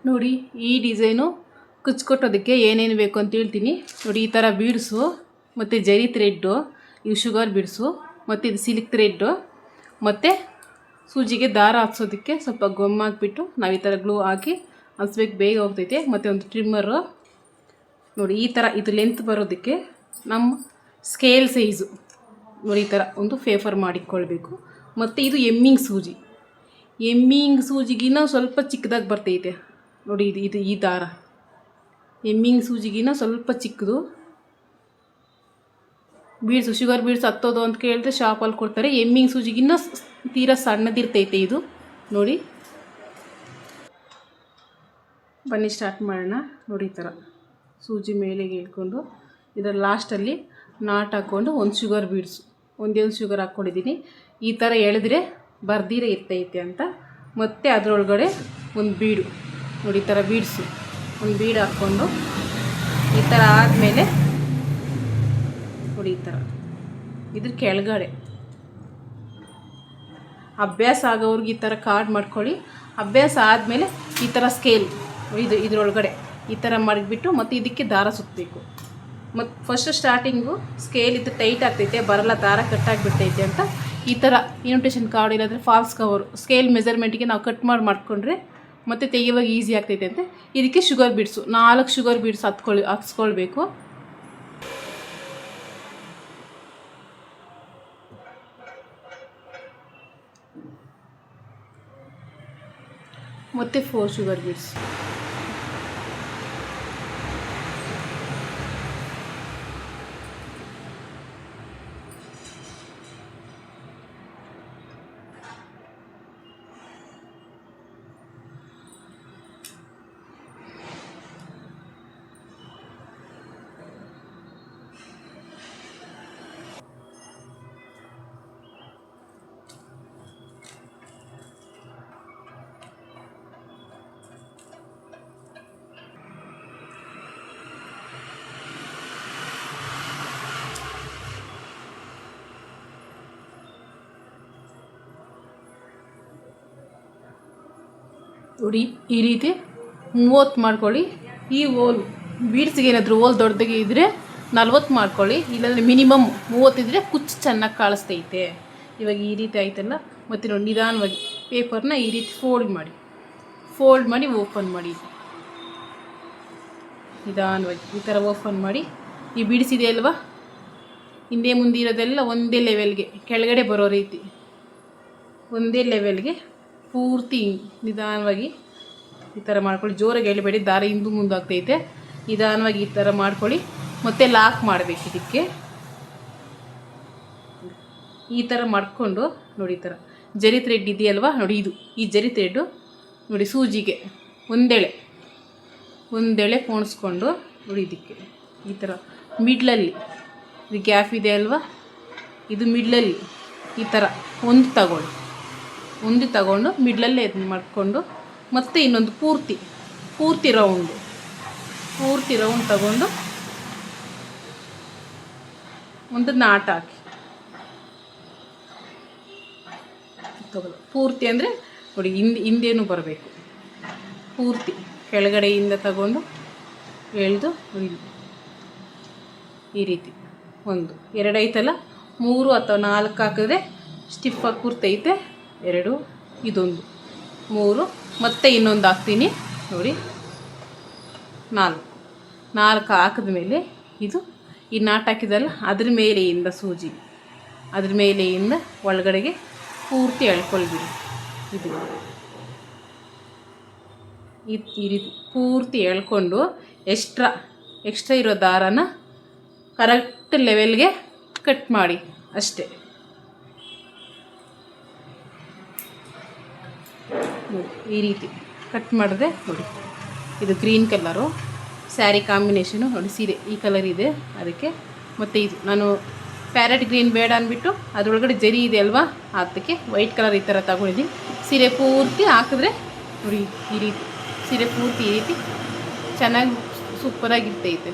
ನೋಡಿ ಈ ಡಿಸೈನು ಕುಚ್ಕೊಟ್ಟೋದಕ್ಕೆ ಏನೇನು ಬೇಕು ಅಂತ ಹೇಳ್ತೀನಿ. ನೋಡಿ ಈ ಥರ ಬೀಡ್ಸು ಮತ್ತು ಜರಿ ಥ್ರೆಡ್ಡು, ಇವು ಶುಗರ್ ಬೀಡ್ಸು ಮತ್ತು ಇದು ಸಿಲ್ಕ್ ಥ್ರೆಡ್ಡು ಮತ್ತು ಸೂಜಿಗೆ ದಾರ ಹಾಕ್ಸೋದಕ್ಕೆ ಸ್ವಲ್ಪ ಗೊಮ್ಮಾಕ್ಬಿಟ್ಟು ನಾವು ಈ ಥರ ಗ್ಲೂ ಹಾಕಿ ಹಚ್ಬೇಕು, ಬೇಗ ಹೋಗ್ತೈತೆ. ಮತ್ತು ಒಂದು ಟ್ರಿಮ್ಮರು ನೋಡಿ ಈ ಥರ ಇದು ಲೆಂತ್ ಬರೋದಕ್ಕೆ ನಮ್ಮ ಸ್ಕೇಲ್ ಸೈಜು ನೋಡಿ ಈ ಥರ ಒಂದು ಫೇಫರ್ ಮಾಡಿಕೊಳ್ಬೇಕು. ಮತ್ತು ಇದು ಎಮ್ಮಿಂಗ್ ಸೂಜಿಗಿನ್ನ ಸ್ವಲ್ಪ ಚಿಕ್ಕದಾಗಿ ಬರ್ತೈತೆ ನೋಡಿ. ಇದು ಈ ದಾರ ಎಮ್ಮಿಂಗ್ ಸೂಜಿಗಿನ್ನ ಸ್ವಲ್ಪ ಚಿಕ್ಕದು. ಬೀಡ್ಸು ಶುಗರ್ ಬೀಡ್ಸ್ ಹತ್ತೋದು ಅಂತ ಕೇಳಿದ್ರೆ ಶಾಪಲ್ಲಿ ಕೊಡ್ತಾರೆ. ಎಮ್ಮಿಂಗ್ ಸೂಜಿಗಿನ್ನ ತೀರಾ ಸಣ್ಣದಿರ್ತೈತೆ ಇದು ನೋಡಿ. ಬನ್ನಿ ಸ್ಟಾರ್ಟ್ ಮಾಡೋಣ. ನೋಡಿ ಈ ಥರ ಸೂಜಿ ಮೇಲೆಗೆ ಇಟ್ಕೊಂಡು ಇದರ ಲಾಸ್ಟಲ್ಲಿ ನಾಟ್ ಹಾಕ್ಕೊಂಡು ಒಂದು ಶುಗರ್ ಬೀಡ್ಸು ಒಂದೇ ಒಂದು ಶುಗರ್ ಹಾಕ್ಕೊಂಡಿದ್ದೀನಿ. ಈ ಥರ ಎಳೆದ್ರೆ ಬರ್ದಿರ ಇರ್ತೈತೆ ಅಂತ. ಮತ್ತು ಅದರೊಳಗಡೆ ಒಂದು ಬೀಡು ನೋಡಿ ಈ ಥರ ಬೀಡ್ಸು ಒಂದು ಬೀಡು ಹಾಕ್ಕೊಂಡು ಈ ಥರ ಆದಮೇಲೆ ನೋಡಿ ಈ ಥರ ಇದ್ರ ಕೆಳಗಡೆ ಅಭ್ಯಾಸ ಆಗೋವ್ರಿಗೆ ಈ ಥರ ಕಾರ್ಡ್ ಮಾಡ್ಕೊಳ್ಳಿ. ಅಭ್ಯಾಸ ಆದಮೇಲೆ ಈ ಥರ ಸ್ಕೇಲ್ ಇದರೊಳಗಡೆ ಈ ಥರ ಮಾಡಿಬಿಟ್ಟು ಮತ್ತು ಇದಕ್ಕೆ ದಾರ ಸುತ್ತಬೇಕು. ಮತ್ತು ಫಸ್ಟ್ ಸ್ಟಾರ್ಟಿಂಗು ಸ್ಕೇಲ್ ಇದು ಟೈಟ್ ಆಗ್ತೈತೆ, ಬರಲ್ಲ, ದಾರ ಕಟ್ಟಾಗಿಬಿಡ್ತೈತೆ ಅಂತ ಈ ಥರ ಇನ್ವಿಟೇಷನ್ ಕಾರ್ಡ್ ಇಲ್ಲಾಂದರೆ ಫಾಲ್ಸ್ ಕವರು ಸ್ಕೇಲ್ ಮೆಜರ್ಮೆಂಟಿಗೆ ನಾವು ಕಟ್ ಮಾಡಿಕೊಂಡ್ರೆ ಮತ್ತು ತೆಗೆಯುವಾಗ ಈಸಿ ಆಗ್ತೈತೆ ಅಂತ ಇದಕ್ಕೆ ಶುಗರ್ ಬೀಡ್ಸು 4 ಶುಗರ್ ಬೀಡ್ಸ್ ಹಾಕ್ಸ್ಕೊಳ್ಬೇಕು. ಮತ್ತು 4 ಶುಗರ್ ಬೀಡ್ಸ್. ನೋಡಿ ಈ ರೀತಿ 30 ಮಾಡ್ಕೊಳ್ಳಿ. ಈ ಹೋಲ್ ಬೀಡ್ಸ್ಗೆ ಏನಾದರೂ ಹೋಲ್ ದೊಡ್ಡದಾಗಿ ಇದ್ದರೆ 40 ಮಾಡ್ಕೊಳ್ಳಿ, ಇಲ್ಲಾಂದರೆ ಮಿನಿಮಮ್ 30 ಇದ್ದರೆ ಕುಚ್ಚು ಚೆನ್ನಾಗಿ ಕಾಣಿಸ್ತೈತೆ. ಇವಾಗ ಈ ರೀತಿ ಆಯ್ತಲ್ಲ. ಮತ್ತು ನೋಡಿ ನಿಧಾನವಾಗಿ ಪೇಪರ್ನ ಈ ರೀತಿ ಫೋಲ್ಡ್ ಮಾಡಿ ಓಪನ್ ಮಾಡಿ ನಿಧಾನವಾಗಿ ಈ ಥರ ಓಪನ್ ಮಾಡಿ. ಈ ಬಿಡಿಸಿದೆ ಅಲ್ವಾ, ಹಿಂದೆ ಮುಂದೆ ಇರೋದೆಲ್ಲ ಒಂದೇ ಲೆವೆಲ್ಗೆ ಕೆಳಗಡೆ ಬರೋ ರೀತಿ ಒಂದೇ ಲೆವೆಲ್ಗೆ ಪೂರ್ತಿ ನಿಧಾನವಾಗಿ ಈ ಥರ ಮಾಡ್ಕೊಳ್ಳಿ. ಜೋರಾಗಿ ಎಳಿಬೇಡಿ, ದಾರ ಹಿಂದೆ ಮುಂದೆ ಆಗ್ತೈತೆ. ನಿಧಾನವಾಗಿ ಈ ಥರ ಮಾಡ್ಕೊಳ್ಳಿ. ಮತ್ತು ಲಾಕ್ ಮಾಡಬೇಕು ಇದಕ್ಕೆ. ಈ ಥರ ಮಾಡಿಕೊಂಡು ನೋಡಿ ಈ ಥರ ಜರಿ ಥ್ರೆಡ್ ಇದೆಯಲ್ವಾ, ನೋಡಿ ಈ ಜರಿ ಥ್ರೆಡ್ಡು ನೋಡಿ ಸೂಜಿಗೆ ಒಂದೆಳೆ ಪೋಣಿಸ್ಕೊಂಡು ನೋಡಿ ಇದಕ್ಕೆ ಈ ಥರ ಮಿಡ್ಲಲ್ಲಿ ಇದು ಗ್ಯಾಪ್ ಇದೆ ಅಲ್ವಾ, ಇದು ಮಿಡ್ಲಲ್ಲಿ ಈ ಥರ ಒಂದು ತಗೊಂಡು ಮಿಡ್ಲಲ್ಲೇ ಇದನ್ನು ಮಾಡಿಕೊಂಡು ಮತ್ತು ಇನ್ನೊಂದು ಪೂರ್ತಿ ರೌಂಡ್ ತಗೊಂಡು ಒಂದು ನಾಟ್ ಹಾಕಿ ಪೂರ್ತಿ ಅಂದರೆ ನೋಡಿ ಹಿಂದೇನು ಬರಬೇಕು. ಪೂರ್ತಿ ಕೆಳಗಡೆಯಿಂದ ತಗೊಂಡು ಎಳೆದು ಈ ರೀತಿ 1 2 ಐತಲ್ಲ, 3 ಅಥವಾ 4 ಹಾಕಿದ್ರೆ ಸ್ಟಿಫಾಗಿ ಕೂರ್ತೈತೆ. 2 ಇದೊಂದು 3 ಮತ್ತು ಇನ್ನೊಂದು ಹಾಕ್ತೀನಿ ನೋಡಿ 4 ಹಾಕಿದ್ಮೇಲೆ ಇದು ಈ ನಾಟ್ ಹಾಕಿದಲ್ಲ ಅದ್ರ ಮೇಲೆಯಿಂದ ಸೂಜಿ ಅದ್ರ ಮೇಲೆಯಿಂದ ಒಳಗಡೆಗೆ ಪೂರ್ತಿ ಎಳ್ಕೊಳ್ಬಿಡಿ. ಇದು ಈ ರೀತಿ ಪೂರ್ತಿ ಎಳ್ಕೊಂಡು ಎಕ್ಸ್ಟ್ರಾ ಇರೋ ದಾರನ ಕರೆಕ್ಟ್ ಲೆವೆಲ್ಗೆ ಕಟ್ ಮಾಡಿ ಅಷ್ಟೇ. ಈ ರೀತಿ ಕಟ್ ಮಾಡಿದ್ರೆ ನೋಡಿ ಇದು ಗ್ರೀನ್ ಕಲರು ಸ್ಯಾರಿ ಕಾಂಬಿನೇಷನು ನೋಡಿ, ಸೀರೆ ಈ ಕಲರ್ ಇದೆ ಅದಕ್ಕೆ. ಮತ್ತು ಇದು ನಾನು ಪ್ಯಾರೆಟ್ ಗ್ರೀನ್ ಬೇಡ ಅಂದ್ಬಿಟ್ಟು ಅದರೊಳಗಡೆ ಜರಿ ಇದೆ ಅಲ್ವಾ, ಅದಕ್ಕೆ ವೈಟ್ ಕಲರ್ ಈ ಥರ ತಗೊಂಡಿದ್ದೀನಿ. ಸೀರೆ ಪೂರ್ತಿ ಹಾಕಿದ್ರೆ ನೋಡಿ ಈ ರೀತಿ ಸೀರೆ ಪೂರ್ತಿ ಈ ರೀತಿ ಚೆನ್ನಾಗಿ ಸೂಪರಾಗಿರ್ತೈತೆ.